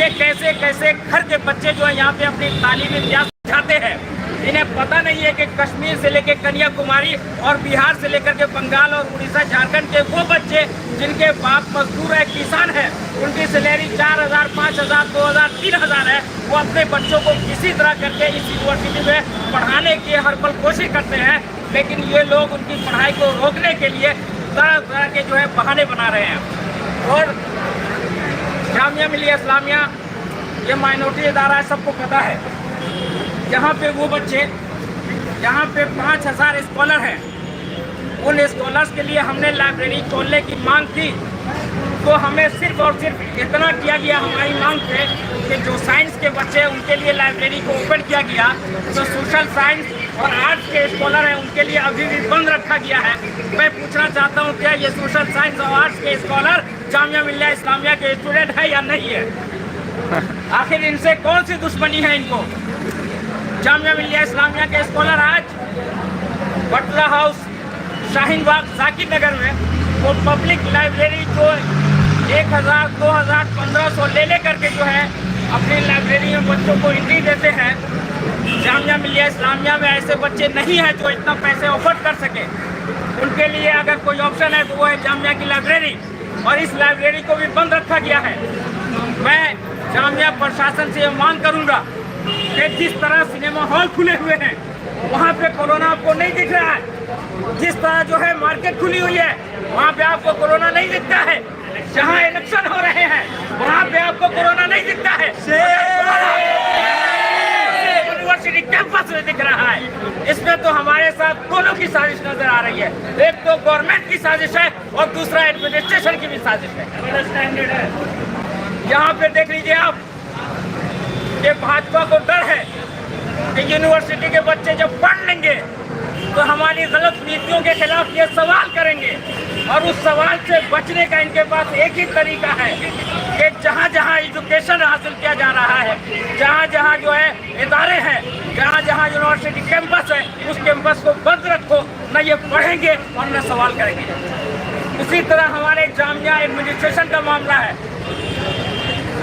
ये कैसे कैसे घर के बच्चे जो है यहाँ पे अपनी तालीम इम्तियाज चाहते हैं। इन्हें पता नहीं है कि कश्मीर से लेकर कन्याकुमारी और बिहार से लेकर के बंगाल और उड़ीसा झारखंड के वो बच्चे जिनके बाप मजदूर है, किसान है, उनकी सैलरी 4,000, 5,000, 2,000, 3,000 है, वो अपने बच्चों को किसी तरह करके इस यूनिवर्सिटी में पढ़ाने की हर पल कोशिश करते हैं। लेकिन ये लोग उनकी पढ़ाई को रोकने के लिए तरह तरह के जो है बहाने बना रहे हैं। और जामिया मिलिया इस्लामिया ये माइनॉरिटी इदारा है, सबको पता है। यहाँ पे वो बच्चे, यहाँ पे 5,000 स्कॉलर हैं, उन स्कॉलर्स के लिए हमने लाइब्रेरी खोलने की मांग की, तो हमें सिर्फ और सिर्फ इतना किया गया हमारी मांग पे कि जो साइंस के बच्चे हैं उनके लिए लाइब्रेरी को ओपन किया गया, जो सोशल साइंस और आर्ट्स के स्कॉलर हैं उनके लिए अभी भी बंद रखा गया है। मैं पूछना चाहता हूँ, क्या ये सोशल साइंस और आर्ट्स के स्कॉलर जामिया मिलिया इस्लामिया के स्टूडेंट है या नहीं है? आखिर इनसे कौन सी दुश्मनी है इनको? जामिया मिलिया इस्लामिया के स्कॉलर आज बटला हाउस, शाहीन बाग, जाकिर नगर में वो पब्लिक लाइब्रेरी जो 1,000, 2,000, 1,500 ले करके जो है अपनी लाइब्रेरी में बच्चों को एंट्री देते हैं। जामिया मिलिया इस्लामिया में ऐसे बच्चे नहीं हैं जो इतना पैसे ऑफर कर सके। उनके लिए अगर कोई ऑप्शन है तो वो है जामिया की लाइब्रेरी, और इस लाइब्रेरी को भी बंद रखा गया है। मैं जामिया प्रशासन से मांग करूंगा कि जिस तरह सिनेमा हॉल खुले हुए हैं वहाँ पे कोरोना आपको नहीं दिख रहा है, जिस तरह जो है मार्केट खुली हुई है वहाँ पे आपको कोरोना नहीं दिखता है, जहाँ इलेक्शन हो रहे हैं वहाँ पे आपको कोरोना नहीं दिखता है, यूनिवर्सिटी कैंपस में दिख रहा है। इसमें तो हमारे साथ दोनों की साजिश नजर आ रही है। एक तो गवर्नमेंट की साजिश है और दूसरा एडमिनिस्ट्रेशन की भी साजिश है। यहाँ पे देख लीजिए आप, ये भाजपा को डर है कि यूनिवर्सिटी के बच्चे जब पढ़ लेंगे तो हमारी गलत नीतियों के खिलाफ ये सवाल करेंगे, और उस सवाल से बचने का इनके पास एक ही तरीका है कि जहाँ जहाँ एजुकेशन हासिल किया जा रहा है, जहाँ जहाँ जो है इदारे हैं, जहाँ जहाँ यूनिवर्सिटी कैंपस है, उस कैंपस को बंद रखो, न ये पढ़ेंगे और न सवाल करेंगे। उसी तरह हमारे जामिया एडमिनिस्ट्रेशन का मामला है।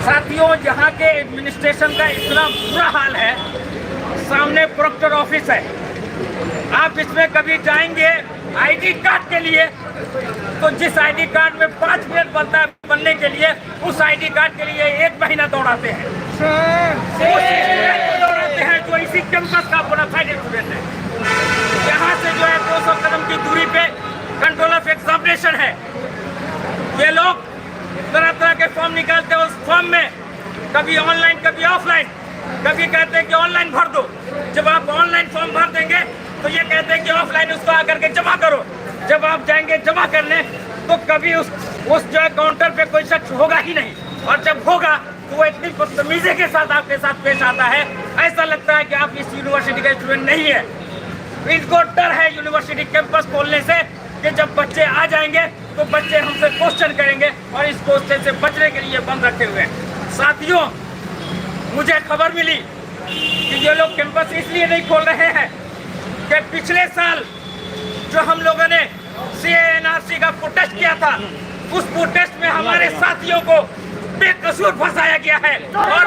साथियों, यहाँ के एडमिनिस्ट्रेशन का इतना बुरा हाल है, सामने प्रोक्टर ऑफिस है, आप इसमें कभी जाएंगे आईडी कार्ड के लिए तो जिस आईडी कार्ड में 5 मिनट बनता है बनने के लिए, उस आईडी कार्ड के लिए 1 महीना दौड़ाते हैं। दौड़ाते हैं जो इसी कैंपस का बोनाफाइड स्टूडेंट है। यहाँ से जो है 200 कदम की दूरी पे कंट्रोल ऑफ एग्जामिनेशन है। ये लोग तरह तरह के फॉर्म निकालते हैं, उस फॉर्म में कभी ऑनलाइन कभी ऑफलाइन, कभी कहते हैं कि ऑनलाइन भर दो। जब आप ऑनलाइन फॉर्म भर देंगे तो ये कहते हैं कि ऑफलाइन उसको आकर के जमा करो। जब आप जाएंगे जमा करने तो कभी उस जो है काउंटर पे कोई शख्स होगा ही नहीं, और जब होगा तो वो इतनी बदतमीजी के साथ आपके साथ पेश आता है, ऐसा लगता है कि आप इस यूनिवर्सिटी का स्टूडेंट नहीं है। इनको डर है यूनिवर्सिटी कैंपस खोलने से कि जब बच्चे आ जाएंगे तो बच्चे हमसे क्वेश्चन करेंगे, और इस क्वेश्चन से बचने के लिए बंद रखे हुए हैं। साथियों, मुझे खबर मिली कि ये लोग कैंपस इसलिए नहीं खोल रहे हैं कि पिछले साल जो हम लोगों ने CANRC का प्रोटेस्ट किया था, उस प्रोटेस्ट में हमारे साथियों को बेकसूर फंसाया गया है, और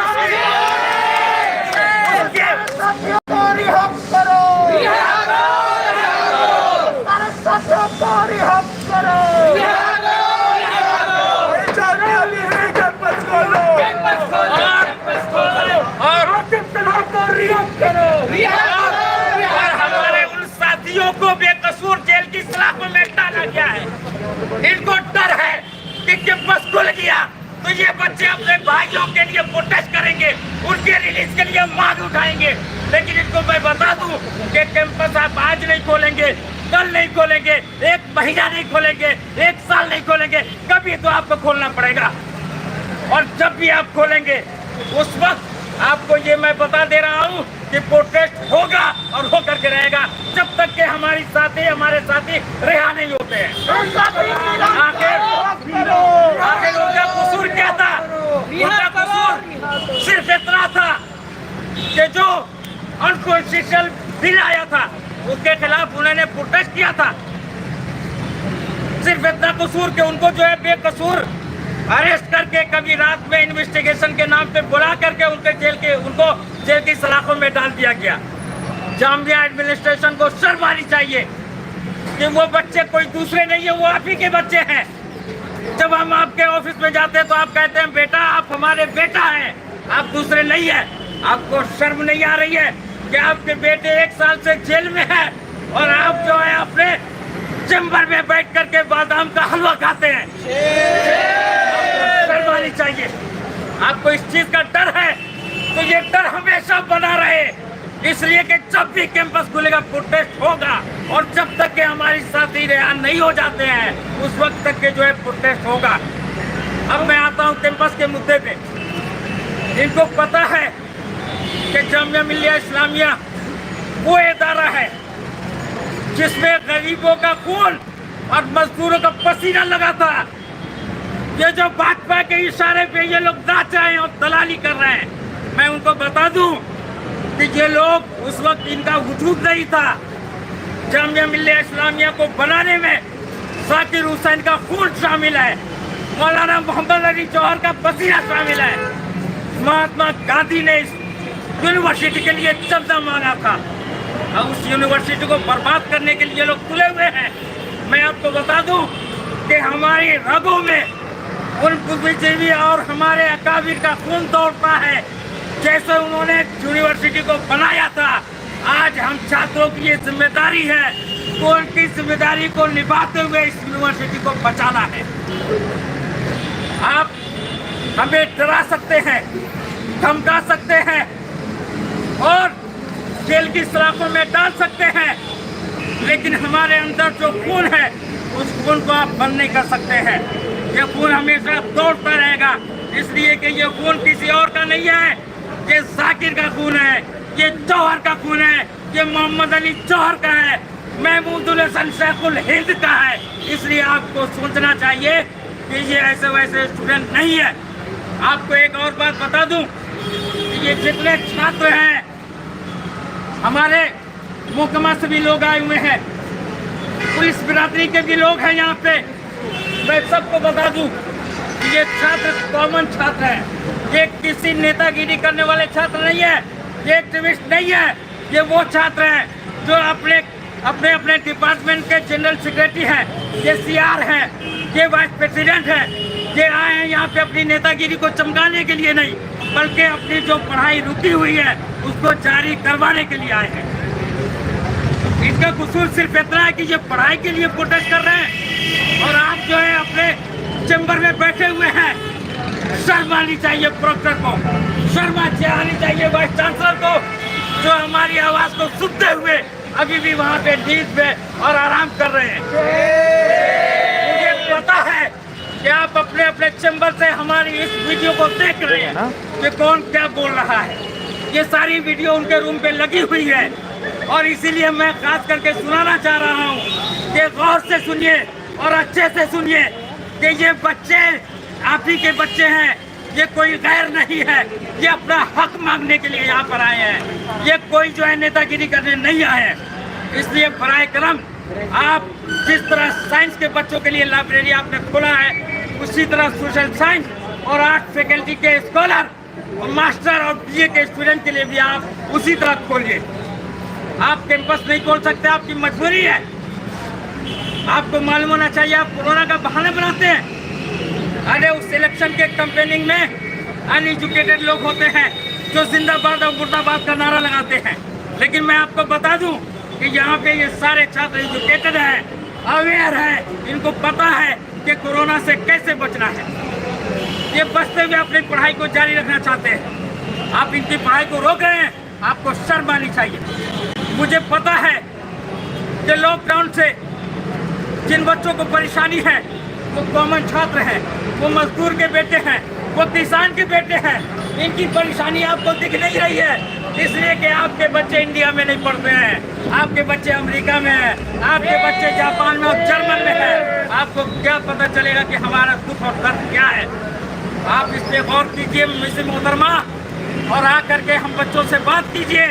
हमारे उन साथियों को बेकसूर जेल की सलाखों में डाला गया है। इनको डर है कि कैंपस खुल गया तो ये बच्चे अपने भाइयों के लिए प्रोटेस्ट करेंगे, उनके रिलीज के लिए मांग उठाएंगे। लेकिन इनको मैं बता दूं कि कैंपस आप आज नहीं खोलेंगे, कल नहीं खोलेंगे, 1 महीना नहीं खोलेंगे, 1 साल नहीं खोलेंगे, कभी तो आपको खोलना पड़ेगा। और जब भी आप खोलेंगे उस वक्त आपको ये मैं बता दे रहा हूँ कि प्रोटेस्ट होगा और हो करके रहेगा, जब तक कि हमारे साथी रिहा नहीं होते हैं। आखिर उनका कसूर क्या था? उनका कसूर सिर्फ इतना था कि जो अनकॉन्स्टिट्यूशनल बिल आया था उसके खिलाफ उन्होंने प्रोटेस्ट किया था। सिर्फ इतना कसूर कि उनको जो है बेकसूर अरेस्ट करके कभी रात में इन्वेस्टिगेशन के नाम पे बुला करके उनको जेल की सलाखों में डाल दिया गया। जामिया एडमिनिस्ट्रेशन को शर्म आनी चाहिए कि वो बच्चे कोई दूसरे नहीं है, वो आप ही के बच्चे हैं। जब हम आपके ऑफिस में जाते हैं तो आप कहते हैं बेटा आप हमारे बेटा हैं, आप दूसरे नहीं है। आपको शर्म नहीं आ रही है कि आपके बेटे 1 साल से जेल में है और आप जो है अपने चैम्बर में बैठ करके बादाम का हलवा खाते हैं। आपको शर्म आनी चाहिए। आपको इस चीज का डर है तो ये डर हमेशा बना रहे, इसलिए कि जब भी कैंपस खुलेगा प्रोटेस्ट होगा और जब तक के हमारी साथी रिहा नहीं हो जाते हैं उस वक्त तक के जो है प्रोटेस्ट होगा। अब मैं आता हूं कैंपस के मुद्दे पे। इनको पता है कि जामिया मिल्लिया इस्लामिया वो इदारा है जिसमें गरीबों का खून और मजदूरों का पसीना लगा था। ये जो भाजपा के इशारे पे ये लोग नाच रहे हैं और दलाली कर रहे हैं, मैं उनको बता दूं कि ये लोग उस वक्त इनका वजूद नहीं था। जामिया मिल्लिया इस्लामिया को बनाने में जाकिर हुसैन का खून शामिल है, मौलाना मोहम्मद अली जौहर का पसीना शामिल है। महात्मा गांधी ने इस यूनिवर्सिटी के लिए चंदा मांगा था और उस यूनिवर्सिटी को बर्बाद करने के लिए लोग तुले हुए हैं। मैं आपको बता दूं कि हमारी रगों में उन बुद्धिजीवी और हमारे अकाबिर का खून दौड़ता है। जैसे उन्होंने यूनिवर्सिटी को बनाया था, आज हम छात्रों की ये जिम्मेदारी है तो उनकी जिम्मेदारी को निभाते हुए इस यूनिवर्सिटी को बचाना है। आप हमें डरा सकते हैं, धमका सकते हैं और जेल की सलाखों में डाल सकते हैं, लेकिन हमारे अंदर जो खून है उस खून को आप बंद नहीं कर सकते हैं। ये खून हमेशा दौड़ता रहेगा, इसलिए कि ये खून किसी और का नहीं है, ये जाकिर का खून है, ये जौहर का खून है, ये मोहम्मद अली जौहर का है, महमूदुल हसन शेखुल हिंद का है। इसलिए आपको सोचना चाहिए कि ये ऐसे वैसे स्टूडेंट नहीं है। आपको एक और बात बता दूं, ये जितने छात्र हैं हमारे महकमा से भी लोग आए हुए हैं, पुलिस बिरादरी के भी लोग हैं यहाँ पे। मैं सबको बता दूं कि ये छात्र कॉमन छात्र हैं, ये किसी नेतागिरी करने वाले छात्र नहीं है, ये एक्टिविस्ट नहीं है। ये वो छात्र हैं जो अपने अपने डिपार्टमेंट के जनरल सेक्रेटरी हैं, ये CR हैं, ये वाइस प्रेसिडेंट हैं। ये आए हैं यहाँ पे अपनी नेतागिरी को चमकाने के लिए नहीं, बल्कि अपनी जो पढ़ाई रुकी हुई है उसको जारी करवाने के लिए आए हैं। इनका कसूर सिर्फ इतना है कि ये पढ़ाई के लिए प्रोटेस्ट कर रहे हैं और आप जो है अपने चैम्बर में बैठे हुए हैं। शर्म आनी चाहिए प्रोक्टर को, शर्म आनी चाहिए वाइस चांसलर को, जो हमारी आवाज को सुनते हुए अभी भी वहाँ पे नींद पे और आराम कर रहे हैं। मुझे पता है कि आप अपने अपने चैम्बर से हमारी इस वीडियो को देख रहे हैं कि कौन क्या बोल रहा है। ये सारी वीडियो उनके रूम पे लगी हुई है और इसीलिए मैं खास करके सुनाना चाह रहा हूँ कि गौर से सुनिए और अच्छे से सुनिए कि ये बच्चे आप ही के बच्चे हैं, ये कोई गैर नहीं है, ये अपना हक मांगने के लिए यहाँ पर आए हैं। ये कोई जो है नेतागिरी करने नहीं आए हैं। इसलिए बराए करम आप जिस तरह साइंस के बच्चों के लिए लाइब्रेरी आपने खोला है, उसी तरह सोशल साइंस और आर्ट फैकल्टी के स्कॉलर और मास्टर और BA के स्टूडेंट के लिए भी आप उसी तरह खोलिए। आप कैंपस नहीं खोल सकते, आपकी मजबूरी है। आपको मालूम होना चाहिए आप कोरोना का बहाना बनाते हैं। अरे उस इलेक्शन के कैंपेनिंग में अनएजुकेटेड लोग होते हैं जो जिंदाबाद और मुर्दाबाद का नारा लगाते हैं, लेकिन मैं आपको बता दूं कि यहाँ पे ये सारे छात्र एजुकेटेड हैं, अवेयर हैं, इनको पता है कि कोरोना से कैसे बचना है। ये बचते हुए अपनी पढ़ाई को जारी रखना चाहते हैं, आप इनकी पढ़ाई को रोक रहे हैं, आपको शर्म आनी चाहिए। मुझे पता है कि लॉकडाउन से जिन बच्चों को परेशानी है वो कॉमन छात्र हैं, वो मजदूर के बेटे हैं, वो किसान के बेटे हैं। इनकी परेशानी आपको दिख नहीं रही है, इसलिए कि आपके बच्चे इंडिया में नहीं पढ़ते हैं, आपके बच्चे अमेरिका में हैं, आपके बच्चे जापान में और जर्मन में हैं। आपको क्या पता चलेगा कि हमारा दुख और दर्द क्या है। आप इस पे गौर कीजिए मिस मोहतरमा और आ करके हम बच्चों से बात कीजिए।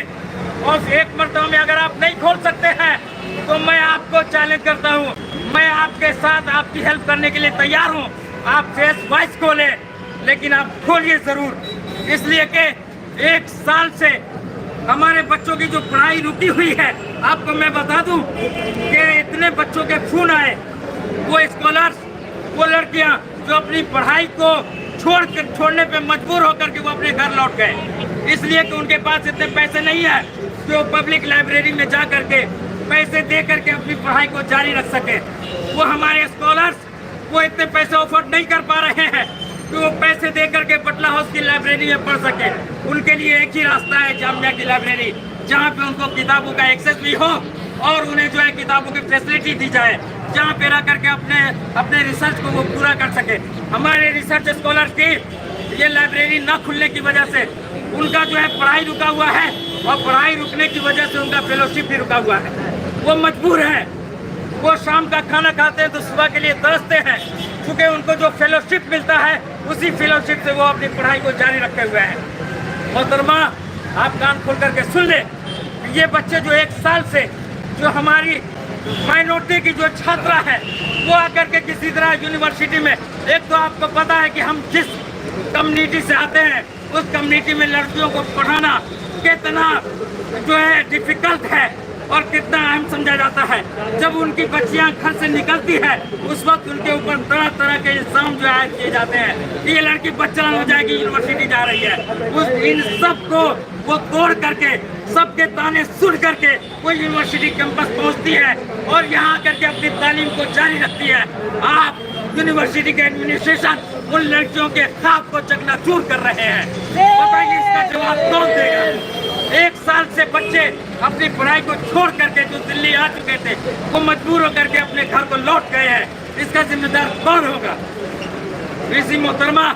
और एक मरतबा में अगर आप नहीं खोल सकते हैं तो मैं आपको चैलेंज करता हूँ, मैं आपके साथ आपकी हेल्प करने के लिए तैयार हूँ। आप फेस वॉइस खोलें, लेकिन आप खोलिए जरूर, इसलिए कि 1 साल से हमारे बच्चों की जो पढ़ाई रुकी हुई है, आपको मैं बता दूं कि इतने बच्चों के फोन आए, वो स्कॉलर्स, वो लड़कियां जो अपनी पढ़ाई को छोड़ने पे मजबूर होकर के वो अपने घर लौट गए, इसलिए कि उनके पास इतने पैसे नहीं है कि वो पब्लिक लाइब्रेरी में जा करके पैसे दे करके अपनी पढ़ाई को जारी रख सके। वो हमारे स्कॉलर्स वो इतने पैसे अफोर्ड नहीं कर पा रहे हैं कि वो पैसे दे करके बटला हाउस की लाइब्रेरी में पढ़ सके। उनके लिए एक ही रास्ता है, जामिया की लाइब्रेरी, जहाँ पे उनको किताबों का एक्सेस भी हो और उन्हें जो है किताबों की फैसिलिटी दी जाए, जहाँ पे रह करके अपने रिसर्च को वो पूरा कर सके। हमारे रिसर्च स्कॉलर्स की ये लाइब्रेरी न खुलने की वजह से उनका जो है पढ़ाई रुका हुआ है, और पढ़ाई रुकने की वजह से उनका फेलोशिप भी रुका हुआ है। वो मजबूर हैं, वो शाम का खाना खाते हैं तो सुबह के लिए तरसते हैं, क्योंकि उनको जो फेलोशिप मिलता है उसी फेलोशिप से वो अपनी पढ़ाई को जारी रखे हुए हैं। मोहतरमा, आप कान खोल करके सुन ले, ये बच्चे जो 1 साल से जो हमारी माइनॉरिटी की जो छात्रा है वो आकर के किसी तरह यूनिवर्सिटी में, एक तो आपको पता है कि हम जिस कम्युनिटी से आते हैं उस कम्युनिटी में लड़कियों को पढ़ाना कितना जो है डिफिकल्ट है और कितना अहम समझा जाता है। जब उनकी बच्चियां घर से निकलती है उस वक्त उनके ऊपर तरह तरह के इल्जाम जो है किए जाते हैं कि ये लड़की बच्चन हो जाएगी, यूनिवर्सिटी जा रही है। इन सब को वो तोड़ करके, सबके ताने सुन करके वो यूनिवर्सिटी कैंपस पहुंचती है और यहाँ करके अपनी तालीम को जारी रखती है। आप यूनिवर्सिटी के एडमिनिस्ट्रेशन उन लड़कियों के ख्वाब को चकनाचूर कर रहे हैं, बताइए इसका जवाब कौन देगा? 1 साल से बच्चे अपनी पढ़ाई को छोड़ करके जो दिल्ली आ चुके थे वो मजबूर होकर के अपने घर को लौट गए हैं, इसका जिम्मेदार कौन होगा? इसी मोहतरमा,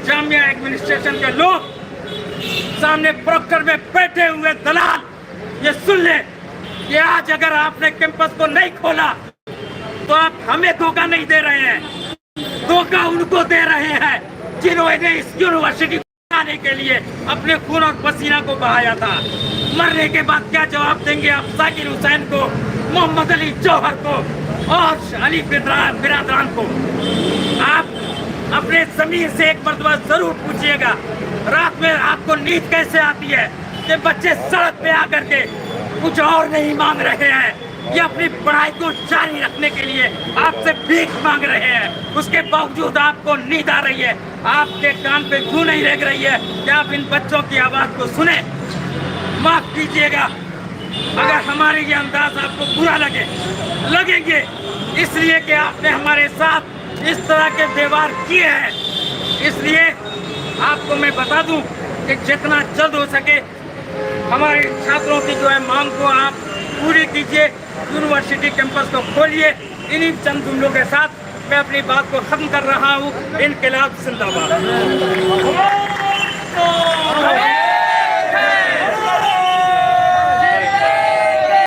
जामिया एडमिनिस्ट्रेशन के लोग, सामने प्रोक्टर में बैठे हुए दलाल, ये सुन ले कि आज अगर आपने कैंपस को नहीं खोला तो आप हमें धोखा नहीं दे रहे हैं, धोखा उनको दे रहे हैं जिन्होंने इस यूनिवर्सिटी आने के लिए अपने खून और पसीना को बहाया था। मरने के बाद क्या जवाब देंगे आप जाकिर हुसैन को, मोहम्मद अली जौहर को और अली बिरादरान को? आप अपने जमीर से एक मर्तबा जरूर पूछिएगा, रात में आपको नींद कैसे आती है कि बच्चे सड़क पे आकर के कुछ और नहीं मांग रहे हैं, ये अपनी पढ़ाई को जारी रखने के लिए आपसे भीख मांग रहे हैं, उसके बावजूद आपको नींद आ रही है, आपके कान पे क्यों नहीं लग रही है कि आप इन बच्चों की आवाज को सुने? माफ कीजिएगा अगर हमारे ये अंदाज आपको बुरा लगेंगे, इसलिए कि आपने हमारे साथ इस तरह के व्यवहार किए हैं। इसलिए आपको मैं बता दूं कि जितना जल्द हो सके हमारे छात्रों की जो है मांग को आप पूरी कीजिए, यूनिवर्सिटी कैंपस को खोलिए। इन्हीं चंद जुमलों के साथ मैं अपनी बात को खत्म कर रहा हूँ। इनकलाब जिंदाबाद।